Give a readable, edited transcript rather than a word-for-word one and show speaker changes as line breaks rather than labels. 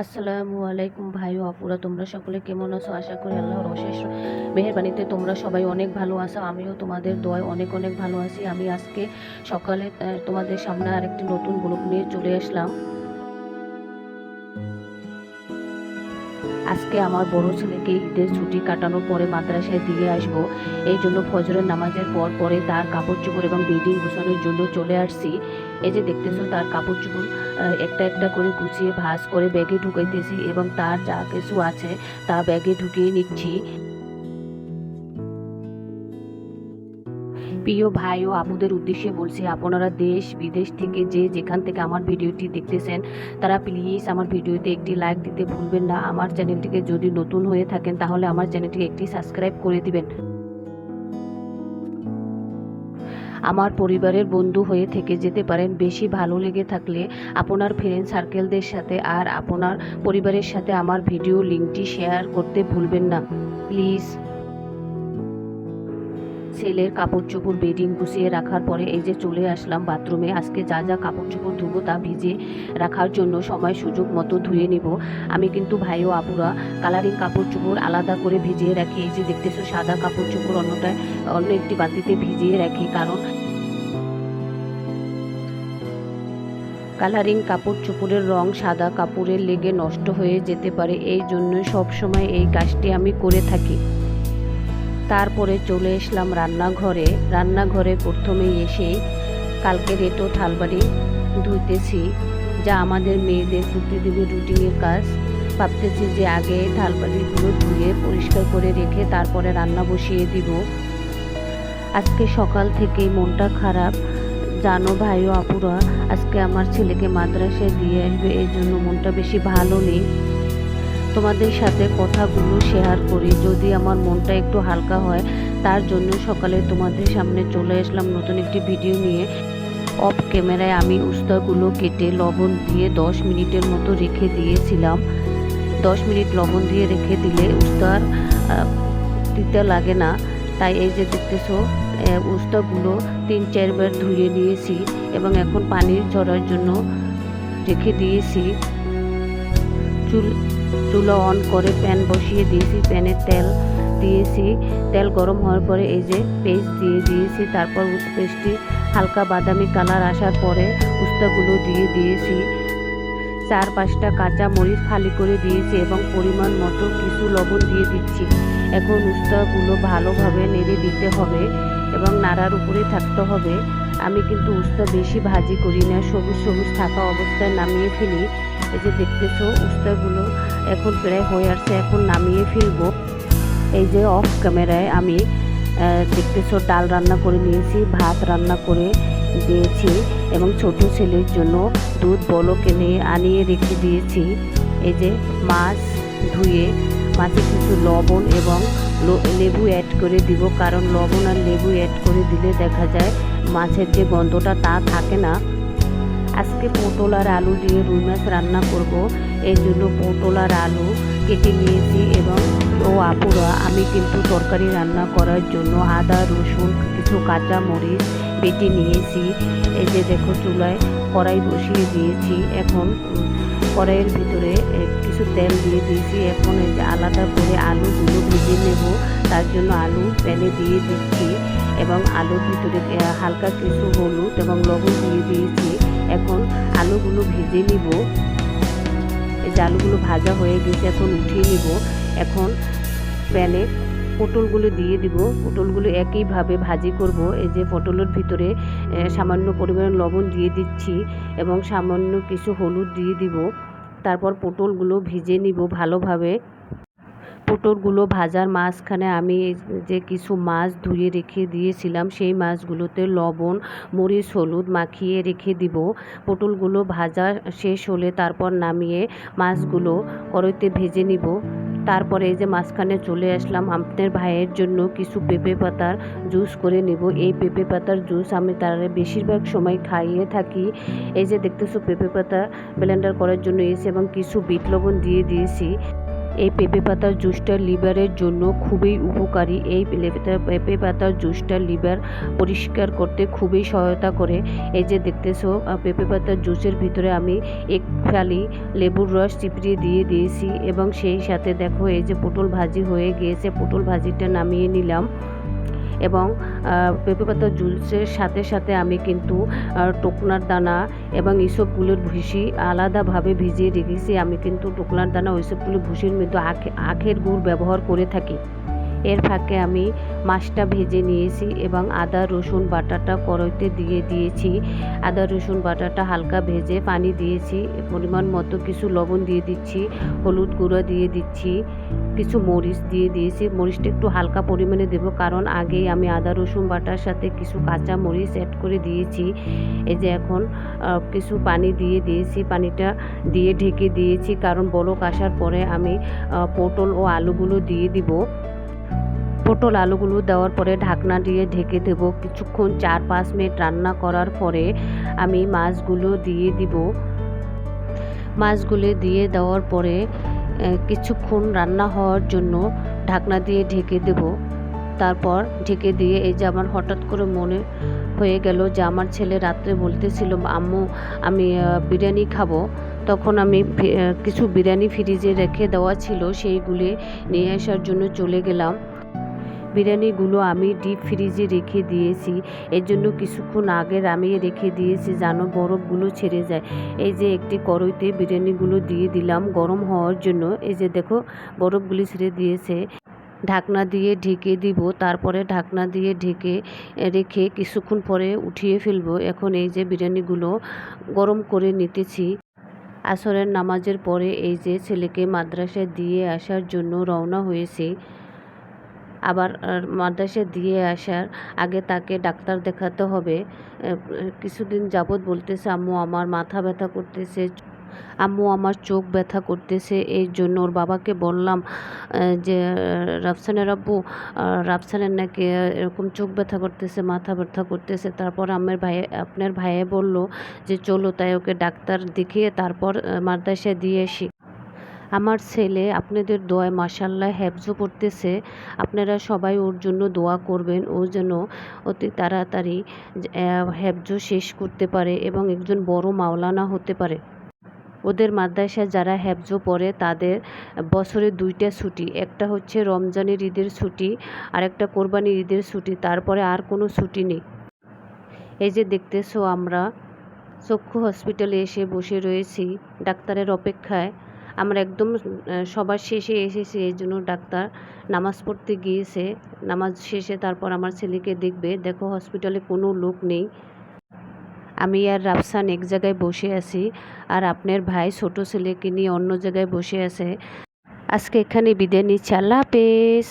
আসসালামু আলাইকুম ভাই ও আপুরা, তোমরা সকলে কেমন আছো? আশা করি আল্লাহর অশেষ মেহেরবানিতে তোমরা সবাই অনেক ভালো আছো। আমিও তোমাদের দোয়ায় অনেক অনেক ভালো আছি। আমি আজকে সকালে তোমাদের সামনে আরেকটি নতুন ব্লগ নিয়ে চলে আসলাম। আজকে আমার বড় ছেলেকে ঈদের ছুটি কাটানোর পরে মাদ্রাসায় দিয়ে আসব। এই জন্য ফজরের নামাজের পরে তার কাপড় চোপড় এবং বেডিং গুছানোর জন্য চলে আসছি। এই যে দেখতেছো তার কাপড় চোপড় একটা একটা করে গুছিয়ে ভাঁজ করে ব্যাগে ঢুকাইতেছি এবং তার যা কিছু আছে তা ব্যাগে ঢুকিয়ে নিচ্ছি। প্রিয় ভাই ও আপুদের উদ্দেশ্যে বলছি, আপনারা দেশ বিদেশ থেকে যে যেখান থেকে আমার ভিডিওটি দেখতেছেন তারা প্লিজ আমার ভিডিওতে একটি লাইক দিতে ভুলবেন না। আমার চ্যানেলটিকে যদি নতুন হয়ে থাকেন তাহলে আমার চ্যানেলটিকে একটি সাবস্ক্রাইব করে দিবেন। আমার পরিবারের বন্ধু হয়ে থেকে যেতে পারেন। বেশি ভালো লেগে থাকলে আপনার ফ্রেন্ড সার্কেলদের সাথে আর আপনার পরিবারের সাথে আমার ভিডিও লিঙ্কটি শেয়ার করতে ভুলবেন না প্লিজ। ছেলের কাপড় চোপড় বেডিং গুছিয়ে রাখার পরে এই যে চলে আসলাম বাথরুমে। আজকে যা যা কাপড় চোপড় ধুবো তা ভিজে রাখার জন্য সময় সুযোগ মতো ধুয়ে নিব। আমি কিন্তু ভাই ও আপুরা কালারিং কাপড় চোপড় আলাদা করে ভিজিয়ে রাখি। এই যে দেখতেছো সাদা কাপড় চোপড় অন্য একটি বালতিতে ভিজিয়ে রাখি, কারণ কালারিং কাপড় চোপড়ের রং সাদা কাপড়ের লেগে নষ্ট হয়ে যেতে পারে। এই জন্য সবসময় এই কাজটি আমি করে থাকি। তারপরে চলে এসলাম রান্নাঘরে প্রথমেই এসেই কালকের এঁটো থালবাড়ি ধুইতেছি, যা আমাদের মেয়েদের প্রতিদিনের রুটিনের কাজ। ভাবতেছি যে আগে থালবাড়িগুলো ধুয়ে পরিষ্কার করে রেখে তারপরে রান্না বসিয়ে দিব। আজকে সকাল থেকে মনটা খারাপ, জানো ভাই ও আপুরা। আজকে আমার ছেলেকে মাদ্রাসায় দিয়ে আসবে, এই জন্য মনটা বেশি ভালো নেই। তোমাদের সাথে কথাগুলো শেয়ার করি, যদি আমার মনটা একটু হালকা হয়। তার জন্য সকালে তোমাদের সামনে চলে আসলাম নতুন একটি ভিডিও নিয়ে। অফ ক্যামেরায় আমি উস্তাগুলো কেটে লবণ দিয়ে 10 মিনিটের মতো রেখে দিয়েছিলাম। 10 মিনিট লবণ দিয়ে রেখে দিলে উস্তার তিতা লাগে না। তাই এই যে দেখতেছো উস্তাগুলো 3-4 বার ধুয়ে নিয়েছি এবং এখন পানির ঝরার জন্য রেখে দিয়েছি। চুলা অন করে প্যান বসিয়ে দিয়েছি, প্যানে তেল দিয়েছি। তেল গরম হওয়ার পরে এই যে পেস্ট দিয়ে দিয়েছি। তারপর পেস্টটি হালকা বাদামি কালার আসার পরে উস্তাগুলো দিয়ে দিয়েছি। 4-5টা কাঁচা মরিচ ফালি করে দিয়েছি এবং পরিমাণ মতো কিছু লবণ দিয়ে দিচ্ছি। এখন উস্তাগুলো ভালোভাবে নেড়ে দিতে হবে এবং নাড়ার উপরে থাকতে হবে। আমি কিন্তু উস্তা বেশি ভাজি করি না, সবুজ সবুজ থাকা অবস্থায় নামিয়ে ফেলি। এই যে দেখতেছো উস্তাগুলো এখন প্রায় হয়ে আসছে, এখন নামিয়ে ফেলবো। এই যে অফ ক্যামেরায় আমি দেখতেছো ডাল রান্না করে নিয়েছি, ভাত রান্না করে দিয়েছি এবং ছোট ছেলের জন্য দুধ বলকে আনিয়ে রেখে দিয়েছি। এই যে মাছ ধুয়ে মাছে কিছু লবণ এবং লেবু অ্যাড করে দিব, কারণ লবণ আর লেবু অ্যাড করে দিলে দেখা যায় মাছের যে গন্ধটা তা থাকে না। আজকে পটল আর আলু দিয়ে রুই মাছ রান্না করব, এই জন্য পটল আর আলু কেটে নিয়েছি। এবং আপুরা আমি কিন্তু তরকারি রান্না করার জন্য আদা রসুন কিছু কাঁচা মরিচ বেটে নিয়েছি। এই যে দেখো চুলায় কড়াই বসিয়ে দিয়েছি। এখন কড়াইয়ের ভিতরে কিছু তেল দিয়ে দিয়েছি। এখন এই যে আলাদা করে আলুগুলো ভেজে নেব, তার জন্য আলু প্যানে দিয়ে দিচ্ছি এবং আলুর ভিতরে হালকা কিছু হলুদ এবং লবণ দিয়ে দিয়েছি। এখন আলুগুলো ভেজে নিব। এই যে আলুগুলো ভাজা হয়ে গেছে, এখন উঠিয়ে নিব। এখন প্যানে পটলগুলো দিয়ে দিব, পটলগুলো একইভাবে ভাজি করব। এই যে পটলের ভিতরে সামান্য পরিমাণ লবণ দিয়ে দিচ্ছি এবং সামান্য কিছু হলুদ দিয়ে দিব। তারপর পটলগুলো ভেজে নিব ভালোভাবে। পটলগুলো ভাজার মাঝখানে আমি যে কিছু মাছ ধুয়ে রেখে দিয়েছিলাম সেই মাছগুলোতে লবণ মরিচ হলুদ মাখিয়ে রেখে দিব। পটলগুলো ভাজা শেষ হলে তারপর নামিয়ে মাছগুলো কড়াইতে ভেজে নিব। তারপরে এই যে মাঝখানে চলে আসলাম আপনার ভাইয়ের জন্য কিছু পেঁপে পাতার জুস করে নেব। এই পেঁপে পাতার জুস আমি তার বেশিরভাগ সময় খাইয়ে থাকি। এই যে দেখতেছো পেঁপে পাতা ব্লেন্ডার করার জন্য এসে এবং কিছু বিট লবণ দিয়ে দিয়েছি। এই পেঁপে পাতার জুসটা লিভারের জন্য খুবই উপকারী। এই পেঁপে পাতার জুসটা লিভার পরিষ্কার করতে খুবই সহায়তা করে। এই যে দেখতেছো পেঁপে পাতার জুসের ভিতরে আমি এক ফালি লেবুর রস চিপড়িয়ে দিয়ে দিয়েছি এবং সেই সাথে দেখো এই যে পটল ভাজি হয়ে গিয়েছে, পটল ভাজিটা নামিয়ে নিলাম। এবং পেঁপে পাতার জুসের সাথে সাথে আমি কিন্তু টোকনার দানা এবং এইসবগুলোর ভুসি আলাদাভাবে ভিজিয়ে রেখেছি। আমি কিন্তু টোকনার দানা ওইসবগুলো ভুসির মধ্যে আখের গুড় ব্যবহার করে থাকি। এর ফাঁকে আমি মাছটা ভেজে নিয়েছি এবং আদা রসুন বাটাটা কড়াইতে দিয়ে দিয়েছি। আদা রসুন বাটাটা হালকা ভেজে পানি দিয়েছি, পরিমাণ মতো কিছু লবণ দিয়ে দিচ্ছি, হলুদ গুঁড়ো দিয়ে দিচ্ছি, কিছু মরিচ দিয়ে দিয়েছি। মরিচটা একটু হালকা পরিমাণে দেব, কারণ আগেই আমি আদা রসুন বাটার সাথে কিছু কাঁচা মরিচ অ্যাড করে দিয়েছি। এই যে এখন কিছু পানি দিয়ে দিয়েছি, পানিটা দিয়ে ঢেকে দিয়েছি, কারণ বলক আসার পরে আমি পটল ও আলুগুলো দিয়ে দিব। পটল আলুগুলো দেওয়ার পরে ঢাকনা দিয়ে ঢেকে দেব। কিছুক্ষণ 4-5 মিনিট রান্না করার পরে আমি মাছগুলো দিয়ে দিব। মাছগুলো দিয়ে দেওয়ার পরে কিছুক্ষণ রান্না হওয়ার জন্য ঢাকনা দিয়ে ঢেকে দেব। তারপর ঢেকে দিয়ে এই যে আমার হঠাৎ করে মনে হয়ে গেল যে আমার ছেলে রাত্রে বলতেছিল, আম্মু আমি বিরিয়ানি খাবো। তখন আমি কিছু বিরিয়ানি ফ্রিজে রেখে দেওয়া ছিল, সেইগুলি নিয়ে আসার জন্য চলে গেলাম। বিরিয়ানিগুলো আমি ডিপ ফ্রিজে রেখে দিয়েছি, এর জন্য কিছুক্ষণ আগে নামিয়ে রেখে দিয়েছি যেন বরফগুলো ছেড়ে যায়। এই যে একটি কড়াইতে বিরিয়ানিগুলো দিয়ে দিলাম গরম হওয়ার জন্য। এই যে দেখো বরফগুলি ছেড়ে দিয়েছে। ঢাকনা দিয়ে ঢেকে দিব, তারপরে ঢাকনা দিয়ে ঢেকে রেখে কিছুক্ষণ পরে উঠিয়ে ফেলবো। এখন এই যে বিরিয়ানিগুলো গরম করে নিতেছি। আসরের নামাজের পরে এই যে ছেলেকে মাদ্রাসায় দিয়ে আসার জন্য রওনা হয়েছি। আবার মাদ্রাসায় দিয়ে আসার আগে তাকে ডাক্তার দেখাতে হবে। কিছুদিন যাবৎ বলতেছে, আম্মু আমার মাথা ব্যথা করতেছে, আম্মু আমার চোখ ব্যথা করতেছে। এই জন্য ওর বাবাকে বললাম যে রাফসানের আব্বু, রাফসানের নাকি এরকম চোখ ব্যথা করতেছে, মাথা ব্যথা করতেছে। তারপর আপনার ভাইয়ে বলল যে চলো, তাই ওকে ডাক্তার দেখিয়ে তারপর মাদ্রাসায় দিয়ে আসি। আমার ছেলে আপনাদের দোয়ায় মাশাআল্লাহ হেফজও পড়তেছে। আপনারা সবাই ওর জন্য দোয়া করবেন, ও যেন অতি তাড়াতাড়ি হেফজও শেষ করতে পারে এবং একজন বড় মাওলানা হতে পারে। ওদের মাদ্রাসায় যারা হেফজও পড়ে তাদের বছরে 2টা ছুটি, একটা হচ্ছে রমজানের ঈদের ছুটি আর একটা কোরবানির ঈদের ছুটি, তারপরে আর কোনো ছুটি নেই। এই যে দেখতেছো আমরা চক্ষু হসপিটালে এসে বসে রয়েছি ডাক্তারের অপেক্ষায়। আমরা একদম সবার শেষে এসেছি, এই জন্য ডাক্তার নামাজ পড়তে গিয়েছে। নামাজ শেষে তারপর আমার ছেলেকে দেখবে। দেখো হসপিটালে কোনো লোক নেই, আমি আর রাফসান এক জায়গায় বসে আছি, আর আপনার ভাই ছোট ছেলেকে নিয়ে অন্য জায়গায় বসে আছে। আজকে এখানে বিদায় নিচ্ছি, আল্লাহ হাফেজ।